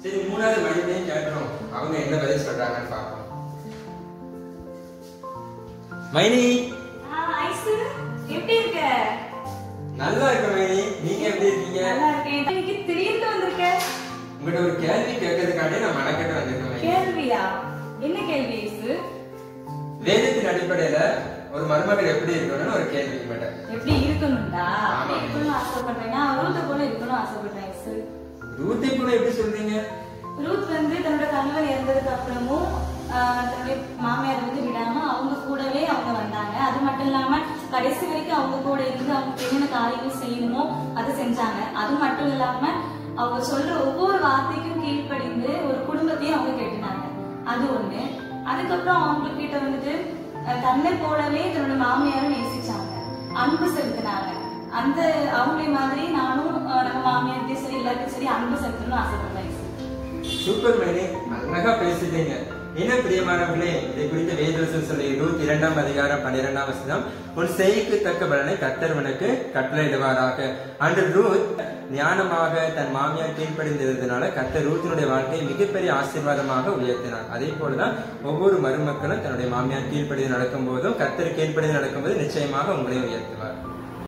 சரி, மூணாவது மனிதனையும் கேட்கிறோம், அவங்க என்ன பதில் சொல்றாங்கன்னு பார்ப்போம். மைனி, எப்படி இருக்க? நல்லா இருக்க மைனி, நீங்க எப்படி இருக்கீங்க? நல்லா இருக்கேன். இன்னைக்கு திடீர்னு வந்திருக்க. உங்கள்ட்ட ஒரு கேள்வி கேட்கறதுக்காண்டி நான் மனக்கட்டு வந்திருக்கேன். கேள்வியா? என்ன கேள்வி ஐசு? வேதத்தின் அடிப்படையில ஒரு மருமகள் எப்படி இருக்கணும்னு ஒரு கேள்வி கேட்டேன். எப்படி இருக்கணும்டா? இருக்கணும்னு ஆசைப்படுறேன்னா ரூத்தை போல இருக்கணும்னு ஆசைப்படுறேன் ஐசு. ரூத்தை போல எப்படி சொல்றீங்க? ரூத் வந்து தன்னோட கணவர் இறந்ததுக்கு அப்புறமும் தன்னுடைய மாமியார் வந்து விடாம அவங்க கூடவே அவங்க வந்தாங்க. அது மட்டும் இல்லாம கடைசி வரைக்கும் அவங்க கூட இருந்து அவங்க என்னென்ன காரியங்கள் செய்யணுமோ அதை செஞ்சாங்க. அது மட்டும் இல்லாம அவங்க சொல்ற ஒவ்வொரு வார்த்தைக்கும் கீழ்ப்படிந்து ஒரு குடும்பத்தையும் அவங்க கேட்டுனாங்க. அது ஒண்ணு. அதுக்கப்புறம் அவங்க கிட்ட வந்துட்டு தன்னை போலவே தன்னோட மாமியாரும் நேசிச்சாங்க, அன்பு செலுத்தினாங்க. அந்த அவங்களே மாதிரி நானும் நம்ம மாமியார்த்தையும் சரி எல்லாத்தையும் சரி அன்பு செலுத்தணும்னு ஆசைப்படுறேன். சூப்பர் மைனி, அழகா பேசிட்டீங்க. என்ன பிரியமானவர்களே, இதை குறித்த வேதவசனம் சொல்லி ரூத் 2ஆம் அதிகாரம் 12ஆம் வசனம், உன் செய்கைக்கு தக்க பலனை கர்த்தர் உனக்கு கட்டளையிடுவாராக. அன்று ரூத் ஞானமாக தன் மாமியார் கீழ்ப்படிந்திருந்ததுனால கர்த்தர் ரூத்தினுடைய வாழ்க்கையை மிகப்பெரிய ஆசீர்வாதமாக உயர்த்தினார். அதே போலதான் ஒவ்வொரு மருமக்களும் தன்னுடைய மாமியார் கீழ்ப்படிந்து நடக்கும் போதும் கர்த்தர் கீழ்ப்படிந்து நடக்கும் போது நிச்சயமாக உங்களையும் உயர்த்துவார்.